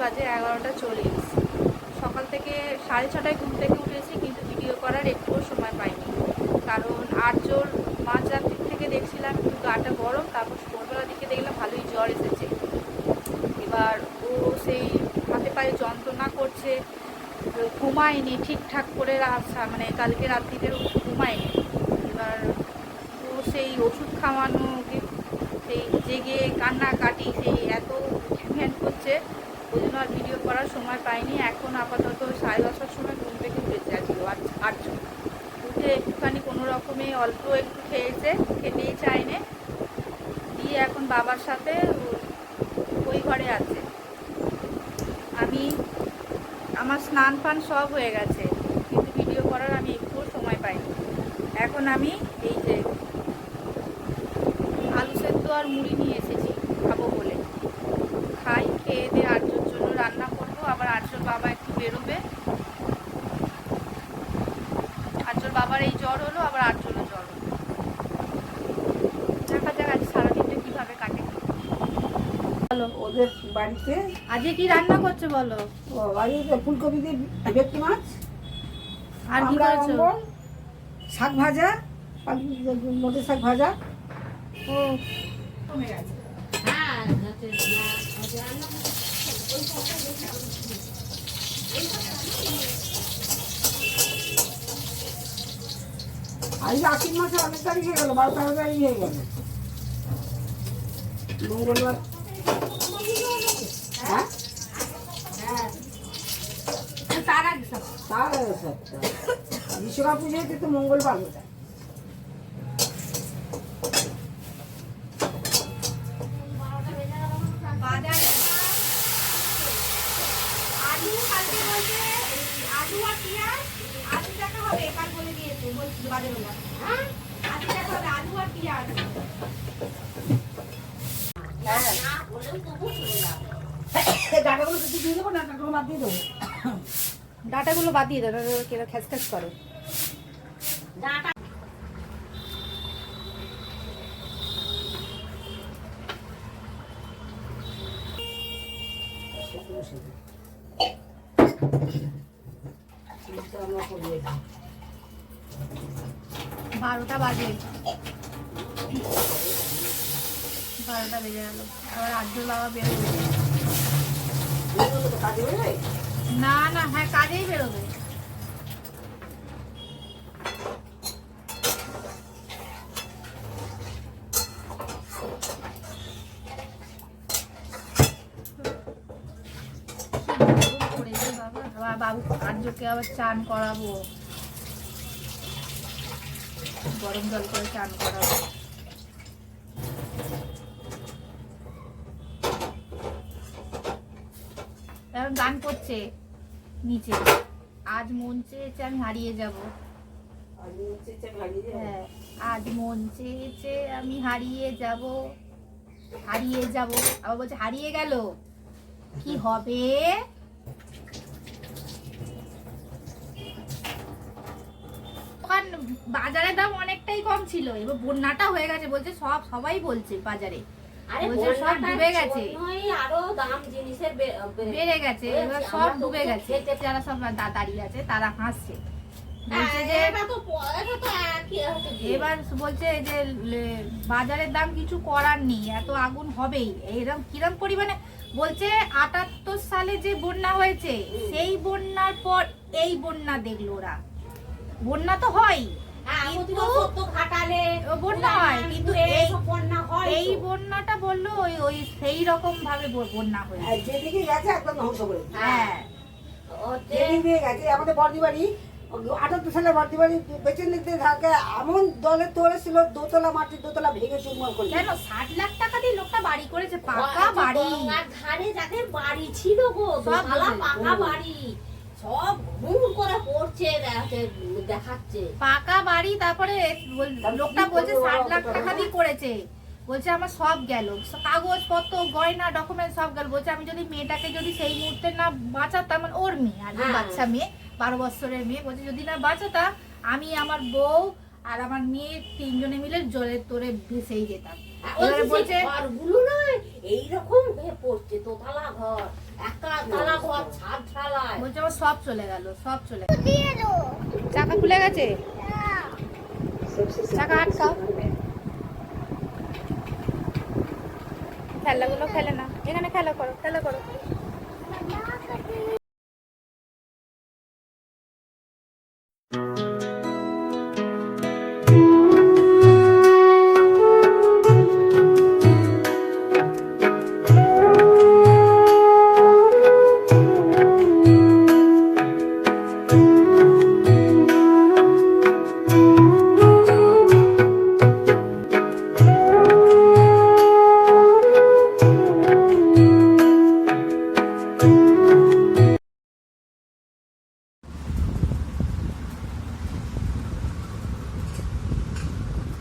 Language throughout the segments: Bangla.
বাজে 11:40। সকাল থেকে 6:30টায় ঘুম থেকে উঠেছি, কিন্তু ভিডিও করার একটুও সময় পাইনি। কারণ আর্যর মাঝরাত্রির থেকে দেখছিলাম একটু গাটা গরম, তারপর ভোরবেলার দিকে দেখলাম ভালোই জ্বর এসেছে। এবার ও সেই হাতে পায়ে যন্ত্রণা করছে, ঘুমায়নি ঠিকঠাক করে, মানে কালকে রাত্রিতে ঘুমায়নি। এবার ও সেই ওষুধ খাওয়ানো, সেই জেগে কান্নাকাটি, সেই এত ঘ্যান করছে, ওই জন্য আর ভিডিও করার সময় পাইনি। এখন আপাতত 10:30টার সময় ঘুম থেকে উঠেছে আর্য। উঠে একটুখানি কোনো রকমে অল্প একটু খেয়েছে, খেতেই চায়নি, দিয়ে এখন বাবার সাথে ওই ঘরে আছে। আমার স্নান পান সব হয়ে গেছে, কিন্তু ভিডিও করার আমি একটুও সময় পাইনি। এখন আমি এই যে আলু সেদ্ধ আর মুড়ি নিয়ে এসেছি খাবো বলে, খাই, খেয়ে দিয়ে আর্যর জন্য রান্না করবো। আবার আর্যর বাবা একটু বেরোবে, আর্যর বাবার এই জ্বর হলো, আবার আর্যরও জ্বর হলো। দেখা যাক আজ সারাদিনটা কিভাবে কাটে। বলো, ওদের বাড়িতে আজকে কি রান্না করছো বলো? বাড়িতে ফুলকপি দিয়ে ভেটকি মাছ, আর কি করছো? শাক ভাজা, মোটর শাক ভাজা। ও কমে গেছে। আজ আশ্বিন মাসে অনেক তারিখ হয়ে গেল, 12-13 তারিখ হয়ে গেল। মঙ্গলবার। হ্যাঁ তার আগে বিশ্বকর্মা পুজো হচ্ছে তো মঙ্গলবার ওটা। আলু কালকে বলছে আলু আর পেঁয়াজ, আলু দেখা হবে কাল বলে দিয়েছে, বলছি বাজার বেলা। হ্যাঁ আলু দেখা হবে, আলু আর পেঁয়াজ। ডাটাগুলো কিছু দিয়ে দেবো না, ডাটাগুলো বাদ দিয়ে দেবো। ডাটাগুলো বাদ দিয়ে দাও, খ্যাস খ্যাস করে। বারোটা বাজে, 12টা বেজে গেল। আবার আর্যর বাবা বেরোবে। না না, হ্যাঁ কাজেই বেরোবে। বাবু আর্যকে আবার চান করাবো, গরম জল করে চান করাবো। এখন গান করছে নিচে, আজ মন চেয়েছে আমি হারিয়ে যাব। হ্যাঁ, আজ মন চেয়েছে আমি হারিয়ে যাব, হারিয়ে যাব। আবার বলছে হারিয়ে গেল কি হবে। বাজারের দাম অনেকটাই কম ছিল, এবার বন্যাটা হয়ে গেছে বলছে, সবাই বলছে বাজারে সব ডুবে গেছে, আরো দাম জিনিসের বেড়ে গেছে, এবার সব ডুবে গেছে। যারা সব দাঁড়িয়ে আছে তারা হাসছে, এবার বলছে যে বাজারের দাম কিছু করার নেই, এত আগুন হবেই। এরকম কিরম পরিমাণে বলছে 78 সালে যে বন্যা হয়েছে, সেই বন্যার পর এই বন্যা দেখলো ওরা। বন্যা তো হয়, বন্যা হয়, কিন্তু এই বন্যাটা বললো ওই সেই রকম ভাবে বন্যা হয়েছে। যেদিকে গেছে একদম ধ্বংস করে। হ্যাঁ, যেদিকে গেছে আমাদের বর্দি বাড়ি, 78 সালে বর্দি বাড়ি পেছন দিক দিয়ে থাকে, এমন দলে তোলেছিল, দোতলা মাটির দোতলা ভেঙে চুরমার করে। কেন 60 লাখ টাকা দিয়ে লোকটা বাড়ি করেছে, পাকা বাড়ি, ধারে যাদের বাড়ি ছিল গো, পাকা বাড়ি সব হুম করে পড়ছে, দেখাচ্ছে পাকা বাড়ি। তারপরে লোকটা বলছে 60 লাখ টাকা দিয়ে করেছে, বলছে আমার সব গেল, কাগজপত্র গয়না ডকুমেন্ট সব গেল। বলছে আমি যদি মেয়েটাকে যদি সেই মুহূর্তে না বাঁচাতাম, ওর মেয়ে আর বাচ্চা মেয়ে, 12 বছরের মেয়ে, বলছে যদি না বাঁচাতাম আমি, আমার বউ আর আমার মেয়ে 3 জনে মিলে জলের তোরে ভেসেই যেতাম। এবারে বলছে ঘরগুলো নয় এইরকম হয়ে পড়ছে, দোতলা ঘর, একটা তলা ঘর, ছাদ ঢালাই। বলছে আমার সব চলে গেল, সব চলে গেল। চাকা খুলে গেছে, চাকা আটকাও। খেলাগুলো খেলে না, এখানে খেলা করো, খেলা করো।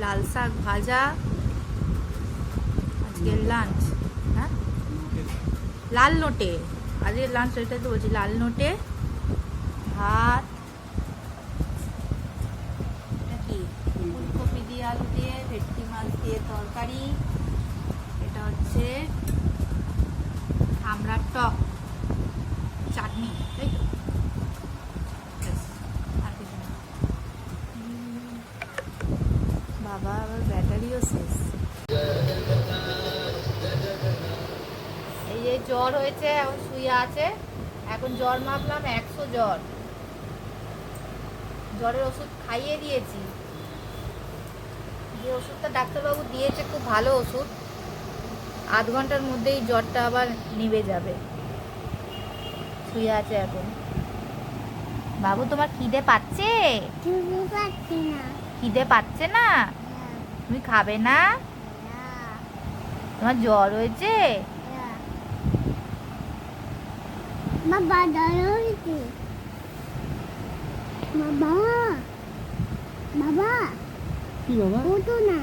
লাল শাক ভাজা আজকের লাঞ্চ। হ্যাঁ, লাল নোটে আজকের লাঞ্চ, ওইটা তো বলছি, লাল নোটে ভাত, এটা কি ফুলকপি দিয়ে আলু দিয়ে ভেটকি মাছ দিয়ে তরকারি, এটা হচ্ছে আমড়ার টক, চাটনি, তাই তো? ব্যাস, আর কিছু না। বাবা আবার ব্যাটারিও শেষ। এই যে জ্বর হয়েছে, এখন শুয়ে আছে, এখন জ্বর মাপলাম 100 জ্বর, জ্বরের ওষুধ খাইয়ে দিয়েছি। যে ওষুধটা ডাক্তারবাবু দিয়েছে খুব ভালো ওষুধ, আধ ঘন্টার মধ্যেই জ্বরটা আবার নিভে যাবে। শুয়ে আছে এখন। বাবু তোমার খিদে পাচ্ছে? খিদে পাচ্ছে না? তুমি খাবে না? তোমার জ্বর হয়েছে? বাবা দাঁড়াইছে, বাবা বাবা কি বাবা? ওঠো না,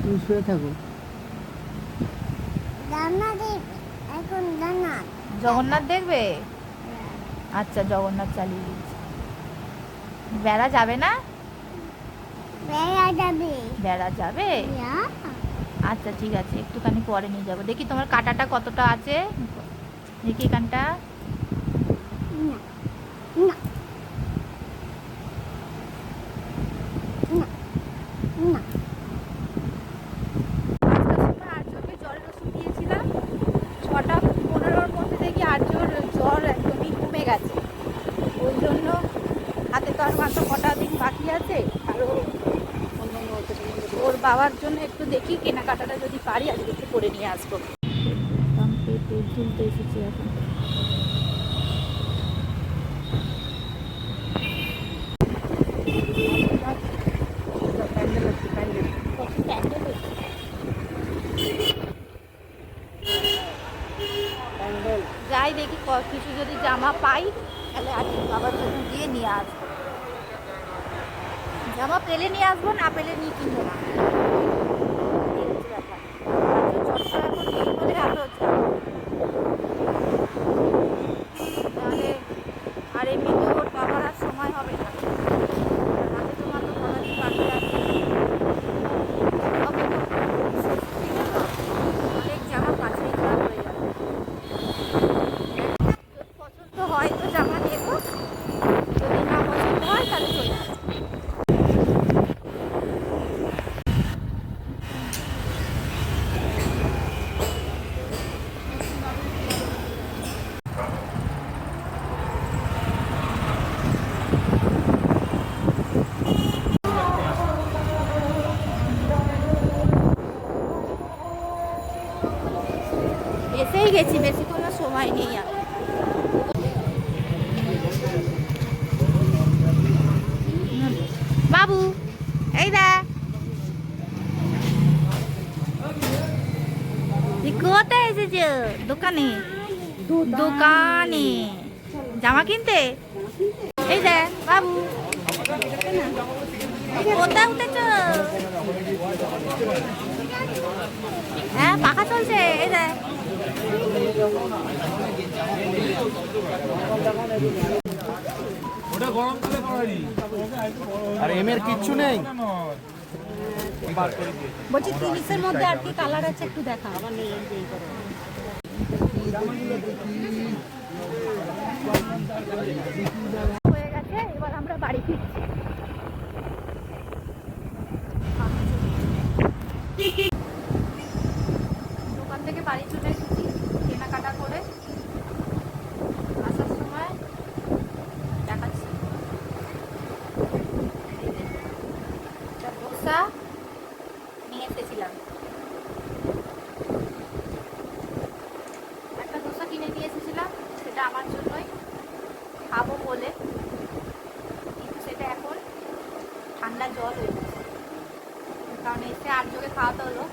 তুমি শুয়ে থাকো। জান্নাত দেখ, এখন জান্নাত জগন্নাথ দেখবে? আচ্ছা, জগন্নাথ চালিয়ে দিচ্ছি। বেড়া যাবে না? বেড়া যাবে, বেড়া যাবে? ইয়া, আচ্ছা ঠিক আছে, একটুখানি পরে নিয়ে যাবো। দেখি তোমার কাটাটা কতটা আছে, দেখি এখানটা। না না না না, আর্যকে জ্বরের ওষুধ দিয়েছিলাম, 6:15-র মধ্যে দেখি আর্যর জ্বর একদমই কমে গেছে। ওই জন্য হাতে তো আর মাত্র কটা দিন বাকি আছে, আরও ওর বাবার জন্য একটু দেখি কেনাকাটাটা যদি পারি আজকে একটু করে নিয়ে আসবো। পেটে তুলতে এসেছি এখন। যাই দেখি কিছু যদি জামা পাই তাহলে আজকে বাবার জন্য দিয়ে নিয়ে আসবো। জামা পেলে নিয়ে আসবো, না পেলে নিয়ে কিনবো না। এই হচ্ছে ব্যাপার। ছোট্ট এখন নেই বলে এত তাহলে আর এমনিতেও ওর বাবার আর সময় হবে না। হাতে তো মাত্র কটা দিন বাকি আছে। অনেক জামা কাছেই খারাপ হয়ে যাবে। যদি পছন্দ হয় তো জামা নেবো, যদি না পছন্দ হয় তাহলে চলে আসবো। এসেই গেছি, বেশিক্ষণ আর সময় নেই আর। বাবু এই দেখ, কোথায় এসেছো? দোকানে? দোকানে জামা কিনতে? এই দেখ বাবু, কোথায় উঠেছ? হ্যাঁ, পাখা চলছে, এই দেখ। আর এম এর কিচ্ছু নেই। বলছি 30-এর মধ্যে আর কি কালার আছে একটু দেখা। হয়ে গেছে, এবার আমরা বাড়ি ফিরছি। দোকান থেকে বাড়ি চলে এসেছি কেনাকাটা করে। আসার সময় দেখাচ্ছি একটা ধোসা নিয়ে এসেছিলাম, একটা ধোসা কিনে নিয়ে এসেছিলাম, সেটা আমার জন্যই খাবো বলে, কিন্তু সেটা এখন ঠান্ডা জল হয়ে গেছে, কারণ এসে আর জোরে খাওয়াতে হলো।